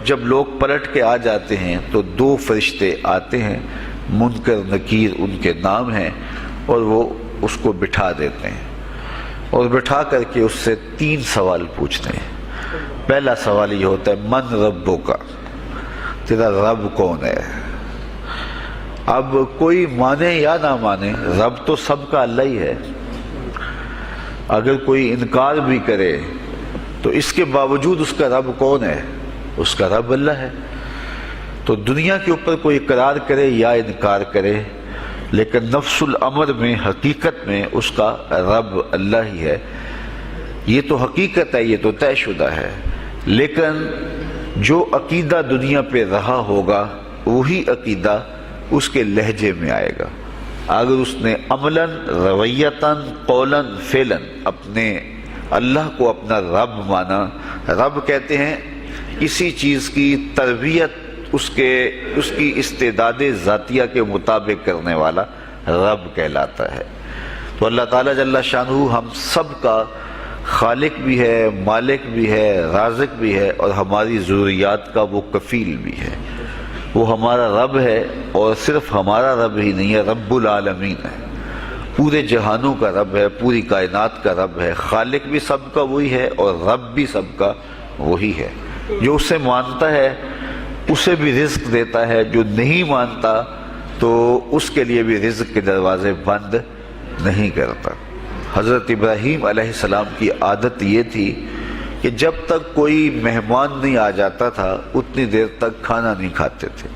جب لوگ پلٹ کے آ جاتے ہیں تو 2 فرشتے آتے ہیں، منکر نکیر ان کے نام ہیں، اور وہ اس کو بٹھا دیتے ہیں اور بٹھا کر کے اس سے 3 سوال پوچھتے ہیں۔ پہلا سوال یہ ہوتا ہے من ربک، تیرا رب کون ہے؟ اب کوئی مانے یا نہ مانے، رب تو سب کا اللہ ہی ہے۔ اگر کوئی انکار بھی کرے تو اس کے باوجود اس کا رب کون ہے؟ اس کا رب اللہ ہے۔ تو دنیا کے اوپر کوئی اقرار کرے یا انکار کرے، لیکن نفس الامر میں، حقیقت میں اس کا رب اللہ ہی ہے۔ یہ تو حقیقت ہے، یہ تو طے شدہ ہے۔ لیکن جو عقیدہ دنیا پہ رہا ہوگا وہی عقیدہ اس کے لہجے میں آئے گا۔ اگر اس نے عملاً، رویتاً، قولاً، فعلاً اپنے اللہ کو اپنا رب مانا، رب کہتے ہیں کسی چیز کی تربیت اس کی استعداد ذاتیہ کے مطابق کرنے والا رب کہلاتا ہے۔ تو اللہ تعالیٰ جل شانہ ہم سب کا خالق بھی ہے، مالک بھی ہے، رازق بھی ہے، اور ہماری ضروریات کا وہ کفیل بھی ہے۔ وہ ہمارا رب ہے، اور صرف ہمارا رب ہی نہیں ہے، رب العالمین ہے، پورے جہانوں کا رب ہے، پوری کائنات کا رب ہے۔ خالق بھی سب کا وہی ہے اور رب بھی سب کا وہی ہے۔ جو اسے مانتا ہے اسے بھی رزق دیتا ہے، جو نہیں مانتا تو اس کے لیے بھی رزق کے دروازے بند نہیں کرتا۔ حضرت ابراہیم علیہ السلام کی عادت یہ تھی کہ جب تک کوئی مہمان نہیں آ جاتا تھا اتنی دیر تک کھانا نہیں کھاتے تھے۔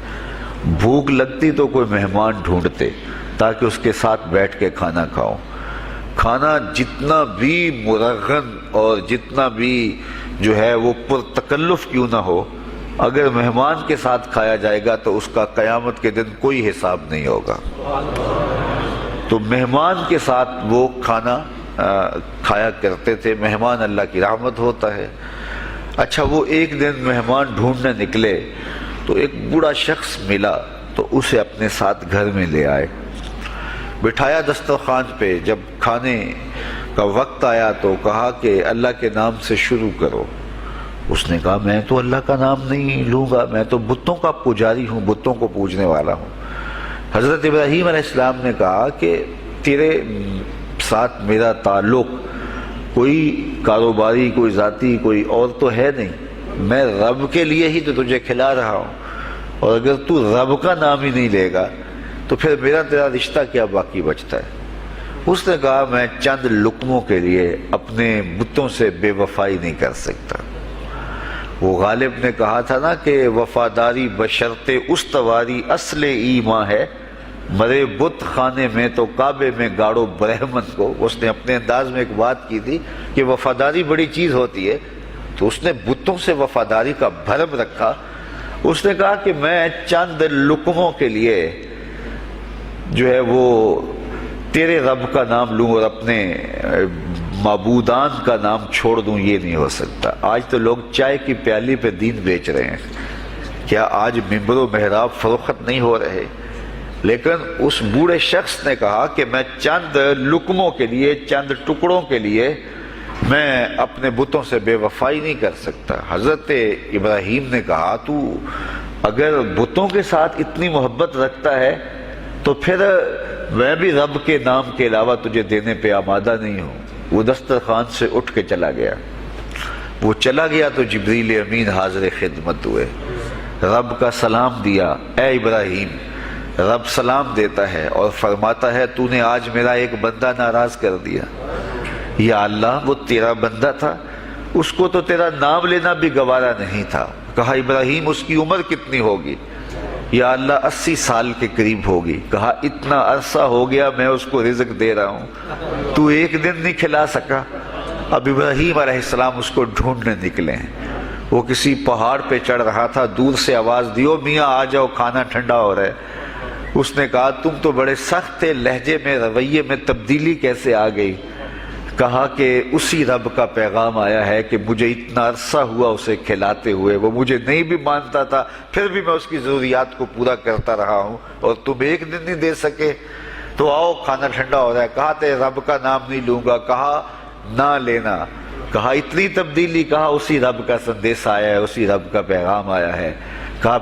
بھوک لگتی تو کوئی مہمان ڈھونڈتے تاکہ اس کے ساتھ بیٹھ کے کھانا کھاؤ۔ کھانا جتنا بھی مرغن اور جتنا بھی جو ہے وہ پرتکلف کیوں نہ ہو، اگر مہمان کے ساتھ کھایا جائے گا تو اس کا قیامت کے دن کوئی حساب نہیں ہوگا۔ تو مہمان کے ساتھ وہ کھانا کھایا کرتے تھے۔ مہمان اللہ کی رحمت ہوتا ہے۔ اچھا، وہ ایک دن مہمان ڈھونڈنے نکلے تو ایک بوڑھا شخص ملا تو اسے اپنے ساتھ گھر میں لے آئے، بٹھایا دسترخوان پہ۔ جب کھانے کا وقت آیا تو کہا کہ اللہ کے نام سے شروع کرو۔ اس نے کہا میں تو اللہ کا نام نہیں لوں گا، میں تو بتوں کا پجاری ہوں، بتوں کو پوجنے والا ہوں۔ حضرت ابراہیم علیہ السلام نے کہا کہ تیرے ساتھ میرا تعلق کوئی کاروباری، کوئی ذاتی، کوئی اور تو ہے نہیں، میں رب کے لیے ہی تو تجھے کھلا رہا ہوں، اور اگر تو رب کا نام ہی نہیں لے گا تو پھر میرا تیرا رشتہ کیا باقی بچتا ہے؟ اس نے کہا میں چند لقموں کے لیے اپنے بتوں سے بے وفائی نہیں کر سکتا۔ وہ غالب نے کہا تھا نا کہ وفاداری بشرط استواری اصل ایمان ہے، مرے بت خانے میں تو کعبے میں گاڑو برہمن کو۔ اس نے اپنے انداز میں ایک بات کی تھی کہ وفاداری بڑی چیز ہوتی ہے، تو اس نے بتوں سے وفاداری کا بھرم رکھا۔ اس نے کہا کہ میں چند لقموں کے لیے جو ہے وہ تیرے رب کا نام لوں اور اپنے معبودان کا نام چھوڑ دوں، یہ نہیں ہو سکتا۔ آج تو لوگ چائے کی پیالی پہ دین بیچ رہے ہیں، کیا آج ممبر و محراب فروخت نہیں ہو رہے؟ لیکن اس بوڑھے شخص نے کہا کہ میں چند لقموں کے لیے، چند ٹکڑوں کے لیے میں اپنے بتوں سے بے وفائی نہیں کر سکتا۔ حضرت ابراہیم نے کہا تو اگر بتوں کے ساتھ اتنی محبت رکھتا ہے تو پھر میں بھی رب کے نام کے علاوہ تجھے دینے پہ آمادہ نہیں ہوں۔ وہ دسترخوان سے اٹھ کے چلا گیا۔ وہ چلا گیا تو جبریل امین حاضر خدمت ہوئے، رب کا سلام دیا، اے ابراہیم۔ رب سلام دیتا ہے اور فرماتا ہے تو نے آج میرا ایک بندہ ناراض کر دیا۔ یا اللہ، وہ تیرا بندہ تھا، اس کو تو تیرا نام لینا بھی گوارا نہیں تھا۔ کہا ابراہیم اس کی عمر کتنی ہوگی؟ یا اللہ 80 سال کے قریب ہوگی۔ کہا اتنا عرصہ ہو گیا میں اس کو رزق دے رہا ہوں، تو ایک دن نہیں کھلا سکا؟ اب ابراہیم علیہ السلام اس کو ڈھونڈنے نکلے ہیں۔ وہ کسی پہاڑ پہ چڑھ رہا تھا، دور سے آواز دیو میاں آ جاؤ، کھانا ٹھنڈا ہو رہا ہے۔ اس نے کہا تم تو بڑے سخت تھے، لہجے میں، رویے میں تبدیلی کیسے آ گئی؟ کہا کہ اسی رب کا پیغام آیا ہے کہ مجھے اتنا عرصہ ہوا اسے کھلاتے ہوئے، وہ مجھے نہیں بھی مانتا تھا، پھر بھی میں اس کی ضروریات کو پورا کرتا رہا ہوں، اور تم ایک دن نہیں دے سکے؟ تو آؤ کھانا ٹھنڈا ہو رہا ہے۔ کہا تے رب کا نام نہیں لوں گا۔ کہا نہ لینا. کہا اتنی تبدیلی؟ کہا اسی رب کا سندیس آیا ہے، اسی رب کا پیغام آیا ہے. کہا